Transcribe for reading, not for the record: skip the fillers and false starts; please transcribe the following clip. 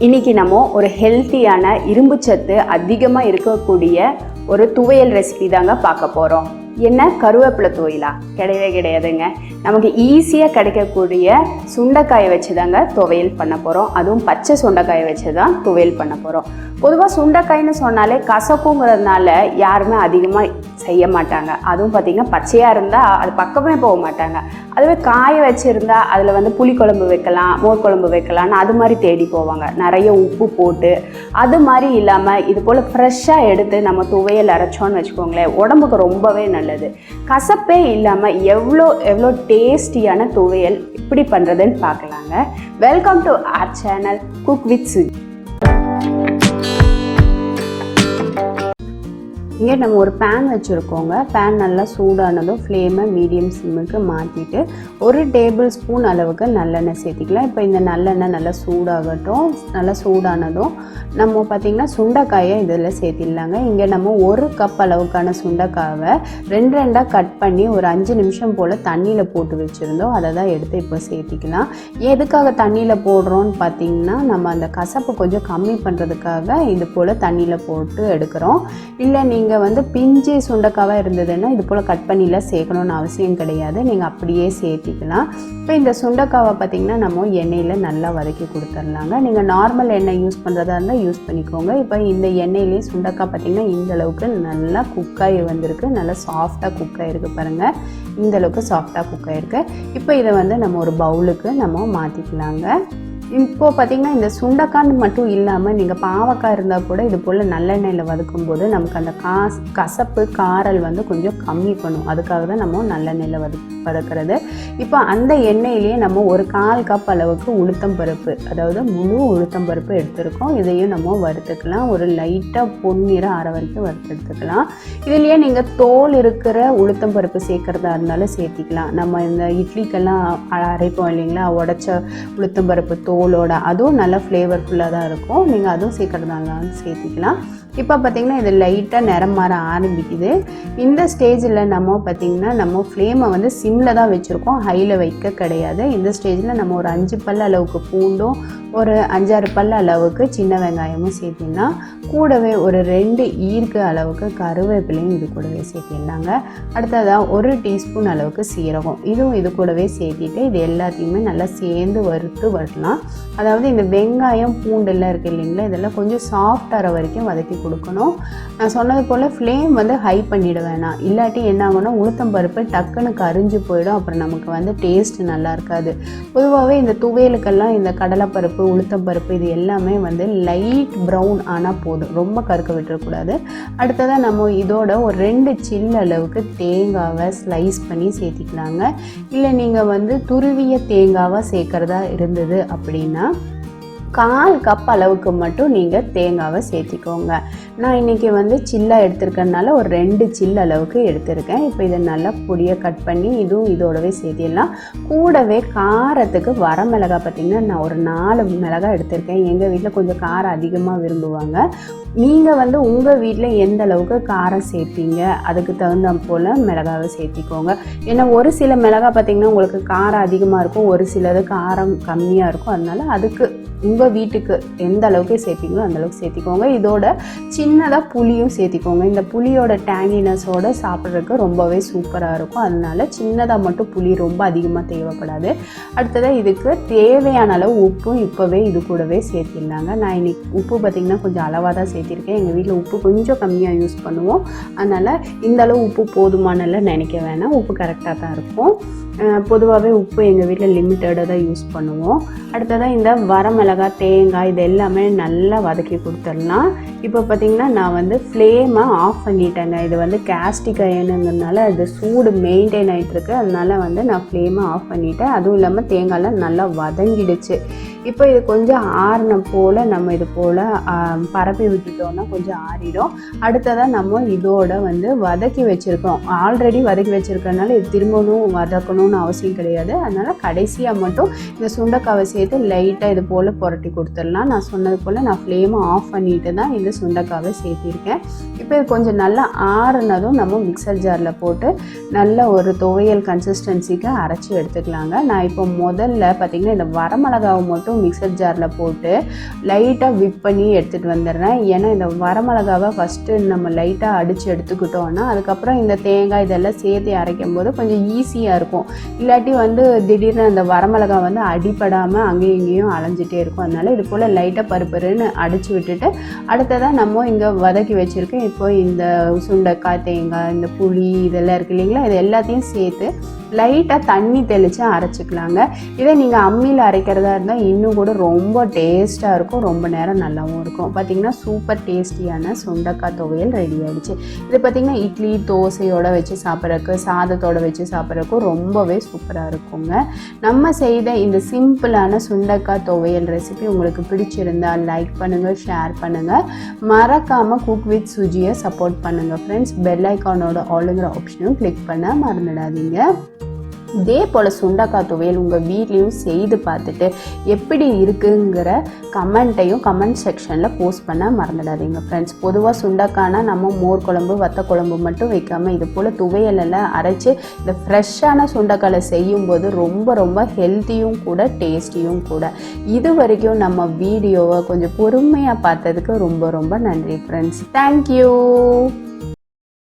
இன்றைக்கி நம்ம ஒரு ஹெல்த்தியான இரும்பு சத்து அதிகமாக இருக்கக்கூடிய ஒரு துவையல் ரெசிபி தாங்க பார்க்க போகிறோம். என்ன, கருவேப்பிலை துவையலா? கிடையவே கிடையாதுங்க. நமக்கு ஈஸியாக கிடைக்கக்கூடிய சுண்டைக்காயை வச்சு தாங்க துவையல் பண்ண போகிறோம். அதுவும் பச்சை சுண்டைக்காயை வச்சு தான் துவையல் பண்ண போகிறோம். பொதுவாக சுண்டைக்காய்னு சொன்னாலே கசப்புங்கிறதுனால யாருமே அதிகமாக செய்ய மாட்டாங்க. அதுவும் பார்த்திங்கன்னா பச்சையாக இருந்தால் அது பக்கமே போக மாட்டாங்க. அதுவே காய வச்சுருந்தா அதில் புளிக்குழம்பு வைக்கலாம், மோர் குழம்பு வைக்கலான்னு அது மாதிரி தேடி போவாங்க, நிறைய உப்பு போட்டு. அது மாதிரி இல்லாமல் இது போல் ஃப்ரெஷ்ஷாக எடுத்து நம்ம துவையல் அரைச்சோன்னு வச்சுக்கோங்களேன், உடம்புக்கு ரொம்பவே நல்லது. கசப்பே இல்லாமல் எவ்வளோ டேஸ்டியான துவையல் இப்படி பண்ணுறதுன்னு பார்க்கலாங்க. Welcome to R channel cook with Suji. இங்கே நம்ம ஒரு பேன் வச்சுருக்கோங்க. பேன் நல்லா சூடானதும் ஃப்ளேமை மீடியம் சிம்முக்கு மாற்றிட்டு 1 டேபிள் ஸ்பூன் அளவுக்கு நல்லெண்ணெய் சேர்த்திக்கலாம். இப்போ இந்த நல்லெண்ணெய் நல்லா சூடாகட்டும். நல்லா சூடானதும் நம்ம பார்த்திங்கன்னா சுண்டைக்காயை இதில் சேர்த்திடலாங்க. இங்கே நம்ம 1 கப் அளவுக்கான சுண்டைக்காவை 2 கட் பண்ணி ஒரு 5 நிமிஷம் போல் தண்ணியில் போட்டு வச்சுருந்தோம். அதை தான் எடுத்து இப்போ சேர்த்திக்கலாம். எதுக்காக தண்ணியில் போடுறோன்னு பார்த்திங்கன்னா, நம்ம அந்த கசப்பு கொஞ்சம் கம்மி பண்ணுறதுக்காக இது போல் தண்ணியில் போட்டு எடுக்கிறோம். இல்லை நீங்கள் பிஞ்சு சுண்டைக்காவாக இருந்ததுன்னா இது போல் கட் பண்ணிலாம் சேர்க்கணுன்னு அவசியம் கிடையாது, நீங்கள் அப்படியே சேர்த்திக்கலாம். இப்போ இந்த சுண்டைக்காவை பார்த்திங்கன்னா நம்ம எண்ணெயில் நல்லா வதக்கி கொடுத்துர்லாங்க. நீங்கள் நார்மல் எண்ணெய் யூஸ் பண்ணுறதா இருந்தால் யூஸ் பண்ணிக்கோங்க. இப்போ இந்த எண்ணெயிலே சுண்டைக்காய் பார்த்திங்கன்னா இந்த அளவுக்கு நல்லா குக்காகி வந்திருக்கு. நல்லா சாஃப்டாக குக்காகிருக்கு பாருங்கள், இந்த அளவுக்கு சாஃப்டாக குக்காகிருக்கு. இப்போ இதை நம்ம ஒரு பவுலுக்கு நம்ம மாற்றிக்கலாங்க. இப்போது பார்த்திங்கன்னா இந்த சுண்டைக்காய் மட்டும் இல்லாமல் நீங்கள் பாவக்காய் இருந்தால் கூட இது போல் நல்லெண்ணெயில் வதக்கும் போது நமக்கு அந்த கசப்பு காரல் கொஞ்சம் கம்மி பண்ணும். அதுக்காக தான் நம்ம நல்லெண்ணெயில் வதக்கிறது. இப்போ அந்த எண்ணெயிலேயே நம்ம ஒரு 1/4 கப் அளவுக்கு உளுத்தம் பருப்பு, அதாவது முழு உளுத்தம் பருப்பு எடுத்துருக்கோம். இதையும் நம்ம வறுத்துக்கலாம். ஒரு லைட்டாக பொன்னிறம் ஆற வரைக்கும் வறுத்து எடுத்துக்கலாம். இதுலேயே நீங்கள் தோல் இருக்கிற உளுத்தம் பருப்பு சேர்க்குறதா இருந்தாலும் சேர்த்திக்கலாம். நம்ம இந்த இட்லிக்கெல்லாம் அரைப்போம் இல்லைங்களா, உடச்ச உளுத்தம் பருப்பு தோலோட, அதுவும் நல்லா ஃப்ளேவர்ஃபுல்லாக தான் இருக்கும். நீங்கள் அதுவும் சேர்க்குறதாலும் சேர்த்திக்கலாம். இப்போ பார்த்திங்கன்னா இது லைட்டாக நிறம் மாற ஆரம்பிக்குது. இந்த ஸ்டேஜில் நம்ம பார்த்திங்கன்னா நம்ம ஃப்ளேமை சிம்மில் தான் வச்சுருக்கோம், ஹையில் வைக்க கிடையாது. இந்த ஸ்டேஜில் நம்ம ஒரு 5 பல் அளவுக்கு பூண்டும் ஒரு 5-6 பல் அளவுக்கு சின்ன வெங்காயமும் சேர்த்திங்கன்னா, கூடவே ஒரு 2 ஈர்க்கு அளவுக்கு கருவேப்பிலையும் இது கூடவே சேர்த்திடலாங்க. அடுத்ததாக 1 டீஸ்பூன் அளவுக்கு சீரகம், இதுவும் இது கூடவே சேர்த்திட்டு இது எல்லாத்தையுமே நல்லா சேர்ந்து வறுத்து வரலாம். அதாவது இந்த வெங்காயம் பூண்டெல்லாம் இருக்குது இல்லைங்களா, இதெல்லாம் கொஞ்சம் சாஃப்டாகிற வரைக்கும் வதக்கி கொடுக்கணும். நான் சொன்னது போல் ஃப்ளேம் ஹை பண்ணிட வேணாம், இல்லாட்டி என்ன ஆகும்னா உளுத்தம் பருப்பு டக்குன்னு கரிஞ்சு போயிடும். அப்புறம் நமக்கு டேஸ்ட் நல்லா இருக்காது. பொதுவாகவே இந்த துவையலுக்கெல்லாம் இந்த கடலைப்பருப்பு, உளுத்தம் பருப்பு இது எல்லாமே லைட் ப்ரௌன் ஆனால் போதும், ரொம்ப கருக்க விட்டுறக்கூடாது. அடுத்ததாக நம்ம இதோட ஒரு 2 சில்லு அளவுக்கு தேங்காவை ஸ்லைஸ் பண்ணி சேர்த்திக்கலாங்க. இல்லை நீங்கள் துருவிய தேங்காவை சேர்க்குறதா இருந்தது அப்படின்னா 1/4 கப் அளவுக்கு மட்டும் நீங்கள் தேங்காவை சேர்த்திக்கோங்க. நான் இன்றைக்கி சில்லாக எடுத்துருக்கனால ஒரு 2 சில்லு அளவுக்கு எடுத்திருக்கேன். இப்போ இதை நல்லா பொடியை கட் பண்ணி இதுவும் இதோடவே சேர்த்திடலாம். கூடவே காரத்துக்கு வரமிளகாய் பார்த்திங்கன்னா நான் ஒரு 4 மிளகாய் எடுத்திருக்கேன். எங்கள் வீட்டில் கொஞ்சம் காரம் அதிகமாக விரும்புவாங்க. நீங்கள் உங்கள் வீட்டில் எந்த அளவுக்கு காரம் சேர்ப்பீங்க அதுக்கு தகுந்த போல் மிளகாவை சேர்த்திக்கோங்க. ஏன்னா ஒரு சில மிளகாய் பார்த்திங்கன்னா உங்களுக்கு காரம் அதிகமாக இருக்கும், ஒரு சிலது காரம் கம்மியாக இருக்கும். அதனால் அதுக்கு உங்கள் வீட்டுக்கு எந்த அளவுக்கு சேர்ப்பீங்களோ அந்தளவுக்கு சேர்த்திக்கோங்க. இதோட சின்னதாக புளியும் சேர்த்திக்கோங்க. இந்த புளியோட டேங்கினஸோடு சாப்பிட்றதுக்கு ரொம்பவே சூப்பராக இருக்கும். அதனால சின்னதாக மட்டும் புளி, ரொம்ப அதிகமாக தேவைப்படாது. அடுத்ததாக இதுக்கு தேவையான அளவு உப்பும் இப்போவே இது கூடவே சேர்த்திடலாங்க. நான் இன்றைக்கி உப்பு பார்த்திங்கன்னா கொஞ்சம் அளவாக தான் சேர்த்திருக்கேன். எங்கள் வீட்டில் உப்பு கொஞ்சம் கம்மியாக யூஸ் பண்ணுவோம். அதனால் இந்த அளவு உப்பு போதுமானலாம் நினைக்க வேணாம், உப்பு கரெக்டாக தான் இருக்கும். பொதுவாகவே உப்பு எங்கள் வீட்டில் லிமிட்டடாக தான் யூஸ் பண்ணுவோம். அடுத்ததாக இந்த வரமிளகாய், தேங்காய் இது எல்லாமே நல்லா வதக்கி கொடுத்துடலாம். இப்போ பார்த்திங்கன்னா நான் ஃப்ளேமை ஆஃப் பண்ணிட்டேங்க. இது கேஸ்டிக் அயனுங்கிறதுனால அது சூடு மெயின்டைன் ஆகிட்டுருக்கு. அதனால் நான் ஃப்ளேமை ஆஃப் பண்ணிட்டேன். அதுவும் இல்லாமல் தேங்காயெலாம் நல்லா வதங்கிடுச்சு. இப்போ இது கொஞ்சம் ஆறின போல் நம்ம இது போல் பரப்பி விட்டுட்டோன்னா கொஞ்சம் ஆறிடும். அடுத்ததாக நம்ம இதோட வதக்கி வச்சுருக்கோம், ஆல்ரெடி வதக்கி வச்சுருக்கனால இது திரும்பவும் வதக்கணும் போடணும்னு அவசியம் கிடையாது. அதனால் கடைசியாக மட்டும் இந்த சுண்டைக்காவை சேர்த்து லைட்டாக இது போல் புரட்டி கொடுத்துடலாம். நான் சொன்னது போல் நான் ஃப்ளேமை ஆஃப் பண்ணிட்டு தான் இந்த சுண்டைக்காவை சேர்த்திருக்கேன். இப்போ இது கொஞ்சம் நல்லா ஆறுனதும் நம்ம மிக்சர் ஜாரில் போட்டு நல்ல ஒரு துவையல் கன்சிஸ்டன்சிக்கு அரைச்சி எடுத்துக்கலாங்க. நான் இப்போ முதல்ல பார்த்திங்கன்னா இந்த வரமிளகாவை மட்டும் மிக்சர் ஜாரில் போட்டு லைட்டாக விப் பண்ணி எடுத்துகிட்டு வந்துடுறேன். ஏன்னா இந்த வரமிளகாவை ஃபஸ்ட்டு நம்ம லைட்டாக அடித்து எடுத்துக்கிட்டோன்னா அதுக்கப்புறம் இந்த தேங்காய் இதெல்லாம் சேர்த்து அரைக்கும் போது கொஞ்சம் ஈஸியாக இருக்கும். இல்லாட்டி திடீர்னு அந்த வரமிளகா அடிப்படாமல் அங்கேயும் இங்கேயும் அலைஞ்சிட்டே இருக்கும். அதனால் இது போல் லைட்டாக பருப்புன்னு அடித்து விட்டுட்டு அடுத்ததாக நம்ம இங்கே வதக்கி வச்சுருக்கேன். இப்போ இந்த சுண்டைக்காய், தேங்காய், இந்த புளி இதெல்லாம் இருக்குது இல்லைங்களா, இது எல்லாத்தையும் சேர்த்து லைட்டாக தண்ணி தெளித்து அரைச்சிக்கலாங்க. இதை நீங்கள் அம்மியில் அரைக்கிறதா இருந்தால் இன்னும் கூட ரொம்ப டேஸ்ட்டாக இருக்கும், ரொம்ப நேரம் நல்லாவும் இருக்கும். பார்த்திங்கன்னா சூப்பர் டேஸ்டியான சுண்டைக்காய் துவையல் ரெடி ஆகிடுச்சு. இது பார்த்திங்கன்னா இட்லி தோசையோடு வச்சு சாப்பிட்றதுக்கு, சாதத்தோடு வச்சு சாப்பிட்றதுக்கும் ரொம்பவே சூப்பராக இருக்குங்க. நம்ம செய்த இந்த சிம்பிளான சுண்டைக்காய் துவையல் ரெசிபி உங்களுக்கு பிடிச்சிருந்தால் லைக் பண்ணுங்கள், ஷேர் பண்ணுங்கள். மறக்காமல் குக் வித் சுஜியை சப்போர்ட் பண்ணுங்கள் ஃப்ரெண்ட்ஸ். பெல் ஐக்கானோட ஆளுங்கிற ஆப்ஷனும் கிளிக் பண்ண மறந்துடாதீங்க. இதே போல் சுண்டைக்காய் துவையல் உங்கள் வீட்லேயும் செய்து பார்த்துட்டு எப்படி இருக்குங்கிற கமெண்ட் செக்ஷனில் போஸ்ட் பண்ண மறந்துடாதீங்க ஃப்ரெண்ட்ஸ். பொதுவாக சுண்டைக்காய்னா நம்ம மோர் குழம்பு, வத்த குழம்பு மட்டும் வைக்காமல் இது போல் துவையலெல்லாம் அரைச்சி இந்த ஃப்ரெஷ்ஷான சுண்டைக்காயை செய்யும்போது ரொம்ப ரொம்ப ஹெல்த்தியும் கூட டேஸ்டியும் கூட. இது வரைக்கும் நம்ம வீடியோவை கொஞ்சம் பொறுமையாக பார்த்ததுக்கு ரொம்ப ரொம்ப நன்றி ஃப்ரெண்ட்ஸ். தேங்க்யூ.